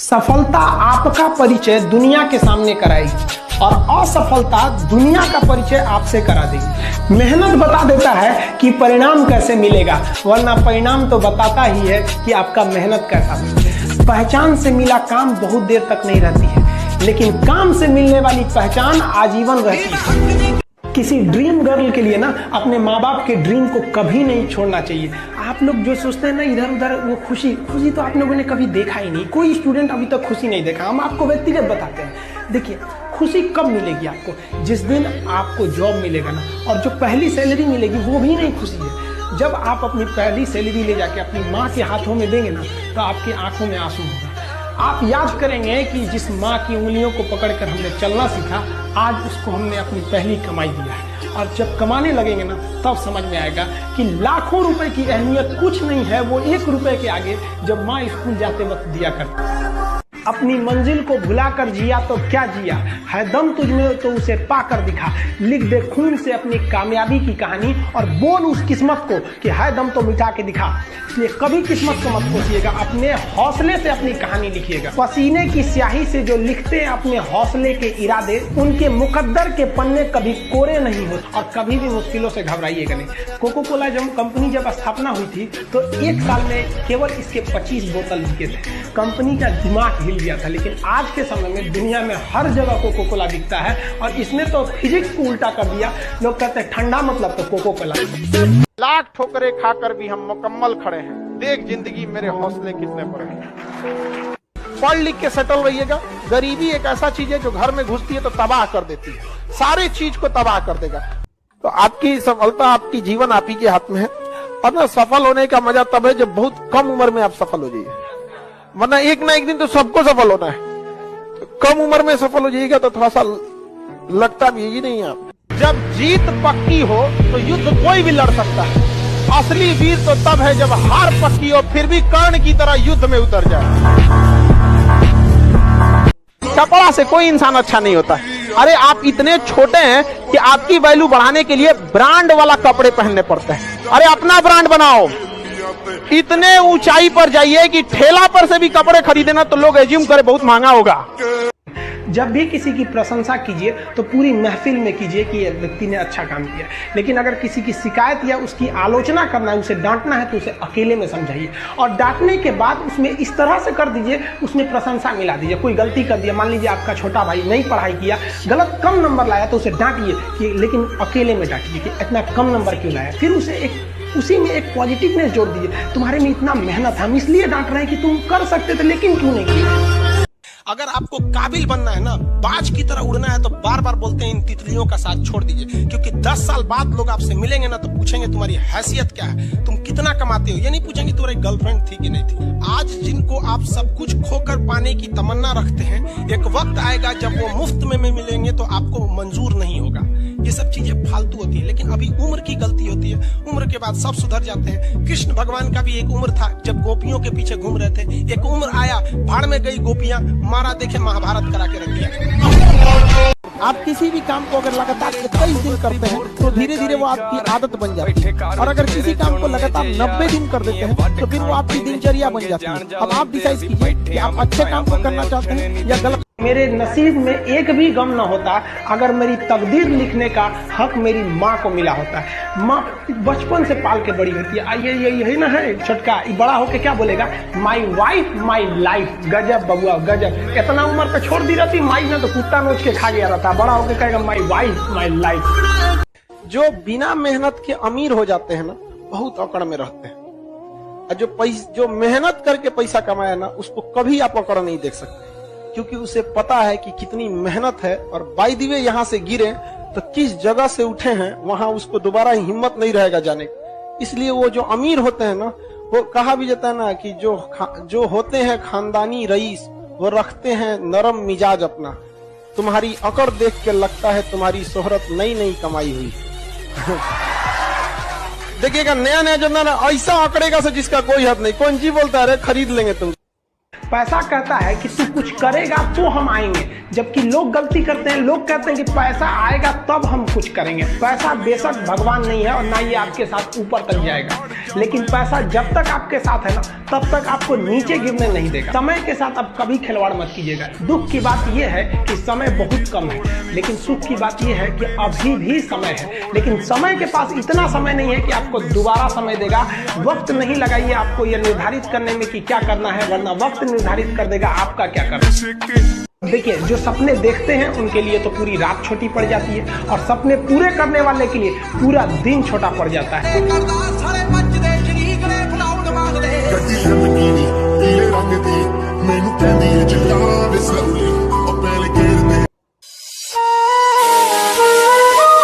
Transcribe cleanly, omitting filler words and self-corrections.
सफलता आपका परिचय दुनिया के सामने कराएगी और असफलता दुनिया का परिचय आपसे करा देगी। मेहनत बता देता है कि परिणाम कैसे मिलेगा, वरना परिणाम तो बताता ही है कि आपका मेहनत कैसा है। पहचान से मिला काम बहुत देर तक नहीं रहती है, लेकिन काम से मिलने वाली पहचान आजीवन रहती है। किसी ड्रीम गर्ल के लिए ना अपने माँ बाप के ड्रीम को कभी नहीं छोड़ना चाहिए। आप लोग जो सोचते हैं ना इधर उधर, वो खुशी तो आप लोगों ने कभी देखा ही नहीं। कोई स्टूडेंट अभी तक खुशी नहीं देखा। हम आपको व्यक्तिगत बताते हैं। देखिए, खुशी कब मिलेगी आपको? जिस दिन आपको जॉब मिलेगा ना, और जो पहली सैलरी मिलेगी वो भी नहीं खुशी है। जब आप अपनी पहली सैलरी ले जाके अपनी माँ के हाथों में देंगे ना, तो आपकी आंखों में आंसू होगा। आप याद करेंगे कि जिस माँ की उंगलियों को पकड़कर हमने चलना सीखा, आज उसको हमने अपनी पहली कमाई दिया है। और जब कमाने लगेंगे ना, तब समझ में आएगा कि लाखों रुपए की अहमियत कुछ नहीं है, वो 1 रुपए के आगे जब माँ स्कूल जाते वक्त दिया करती। अपनी मंजिल को भुलाकर जिया तो क्या जिया, है दम तुझमें तो उसे पाकर दिखा। लिख दे खून से अपनी कामयाबी की कहानी और बोल उस किस्मत को कि है दम तो मिटा के दिखा। इसलिए कभी किस्मत को मत कोसिएगा, अपने हौसले से अपनी कहानी लिखिएगा। पसीने की स्याही से जो लिखते हैं अपने हौसले के इरादे, उनके मुकद्दर के पन्ने कभी कोरे नहीं होते। और कभी भी मुश्किलों से घबराइएगा नहीं। कोको कोला जब कंपनी जब स्थापना हुई थी, तो 1 साल में केवल इसके 25 बोतल बिके थे। कंपनी का दिमाग हिल गया था। लेकिन आज के समय में दुनिया में हर जगह कोको कोला बिकता है, और इसने तो फिजिक्स को उल्टा कर दिया। लोग कहते हैं ठंडा मतलब तो कोको कोला। लाख ठोकरे खाकर भी हम मुकम्मल खड़े हैं। देख जिंदगी मेरे हौसले कितने बड़े हैं। पढ़ लिख के सेटल रहिएगा। गरीबी एक ऐसा चीज है जो घर में घुसती है तो तबाह कर देती है, सारे चीज को तबाह कर देगा। तो आपकी सफलता, आपकी जीवन आप ही के हाथ में है। और ना, सफल होने का मजा तब है जब बहुत कम उम्र में आप सफल हो जाइए, वरना एक ना एक दिन तो सबको सफल होना है। तो कम उम्र में सफल हो जाइएगा तो थोड़ा सा लगता भी ही नहीं आप। जब जीत पक्की हो तो युद्ध कोई भी लड़ सकता है। असली वीर तो तब है जब हार पक्की हो, फिर भी कर्ण की तरह युद्ध में उतर जाए। कपड़ा से कोई इंसान अच्छा नहीं होता। अरे आप इतने छोटे हैं कि आपकी वैल्यू बढ़ाने के लिए ब्रांड वाला कपड़े पहनने पड़ते हैं। अरे अपना ब्रांड बनाओ। इतने ऊंचाई पर जाइए कि ठेला पर से भी कपड़े खरीदे ना तो लोग एज्यूम करे बहुत महंगा होगा। जब भी किसी की प्रशंसा कीजिए तो पूरी महफिल में कीजिए कि ये व्यक्ति ने अच्छा काम किया। लेकिन अगर किसी की शिकायत या उसकी आलोचना करना है, उसे डांटना है, तो उसे अकेले में समझाइए। और डांटने के बाद उसमें इस तरह से कर दीजिए, उसमें प्रशंसा मिला दीजिए। कोई गलती कर दिया, मान लीजिए आपका छोटा भाई नहीं पढ़ाई किया, गलत कम नंबर लाया, तो उसे डांटिए कि, लेकिन अकेले में डांटिए कि इतना कम नंबर क्यों लाया। फिर उसे उसी में एक पॉजिटिवनेस जोड़ दीजिए। तुम्हारे में इतना मेहनत है, हम इसलिए डांट रहे हैं कि तुम कर सकते थे, लेकिन क्यों नहीं किया। अगर आपको काबिल बनना है ना, बाज की तरह उड़ना है, तो बार बार बोलते हैं इन तितलियों का साथ छोड़ दीजिए। क्योंकि 10 साल बाद लोग आपसे मिलेंगे ना, तो पूछेंगे तुम्हारी हैसियत क्या है, तुम कितना कमाते हो। ये नहीं पूछेंगे तुम्हारी गर्लफ्रेंड थी कि नहीं थी। आज जिनको आप सब कुछ खोकर पाने की तमन्ना रखते हैं, एक वक्त आएगा जब वो मुफ्त में मिलेंगे तो आपको मंजूर नहीं होगा। ये सब चीजें फालतू होती है, लेकिन अभी उम्र की गलती होती है। उम्र के बाद सब सुधर जाते हैं। कृष्ण भगवान का भी एक उम्र था जब गोपियों के पीछे घूम रहे थे। एक उम्र आया, भाड़ में गई गोपियां, मारा देखे महाभारत करा के रख दिया। आप किसी भी काम को अगर लगातार 21 दिन करते हैं तो धीरे धीरे वो आपकी आदत बन जाती है। और अगर किसी काम को लगातार 90 दिन कर देते हैं तो फिर वो आपकी दिनचर्या बन जाती है। अब आप डिसाइड कीजिए कि आप अच्छे काम को करना चाहते हैं या गलत। मेरे नसीब में एक भी गम न होता अगर मेरी तकदीर लिखने का हक मेरी माँ को मिला होता। माँ बचपन से पाल के बड़ी होती है। यही ना है छोटका, बड़ा होके क्या बोलेगा, माई वाइफ माई लाइफ। गजब बबुआ गजब। इतना उम्र पे छोड़ दी रहती माई ने तो कुत्ता नोच के खा गया रहता। बड़ा होके कहेगा माई वाइफ माई लाइफ। जो बिना मेहनत के अमीर हो जाते हैं ना, बहुत अकड़ में रहते हैं। और जो मेहनत करके पैसा कमाया ना, उसको कभी आप अकड़ नहीं देख सकते, क्योंकि उसे पता है कि कितनी मेहनत है। और बाय द वे यहाँ से गिरे तो किस जगह से उठे हैं, वहां उसको दोबारा हिम्मत नहीं रहेगा जाने की। इसलिए वो जो अमीर होते हैं ना, वो कहा भी जाता है ना कि जो होते हैं खानदानी रईस, वो रखते हैं नरम मिजाज अपना। तुम्हारी अकड़ देख के लगता है तुम्हारी शोहरत नई नई कमाई हुई। देखिएगा नया नया जमाना ऐसा अकड़ेगा से जिसका कोई हद नहीं। कौन जी बोलता है, अरे खरीद लेंगे तुम। पैसा कहता है कि तू कुछ करेगा तो हम आएंगे, जबकि लोग गलती करते हैं। लोग कहते हैं कि पैसा आएगा तब हम कुछ करेंगे। पैसा बेशक भगवान नहीं है और ना ये आपके साथ ऊपर तक जाएगा, लेकिन पैसा जब तक आपके साथ है ना तब तक आपको नीचे गिरने नहीं देगा। समय के साथ आप कभी खिलवाड़ मत कीजिएगा। दुख की बात यह है कि समय बहुत कम है, लेकिन सुख की बात यह है कि अभी भी समय है, लेकिन समय के पास इतना समय नहीं है कि आपको दोबारा समय देगा। वक्त नहीं लगाइए आपको यह निर्धारित करने में कि क्या करना है, वरना वक्त निर्धारित कर देगा आपका क्या करना। देखिए, जो सपने देखते हैं उनके लिए तो पूरी रात छोटी पड़ जाती है, और सपने पूरे करने वाले के लिए पूरा दिन छोटा पड़ जाता है।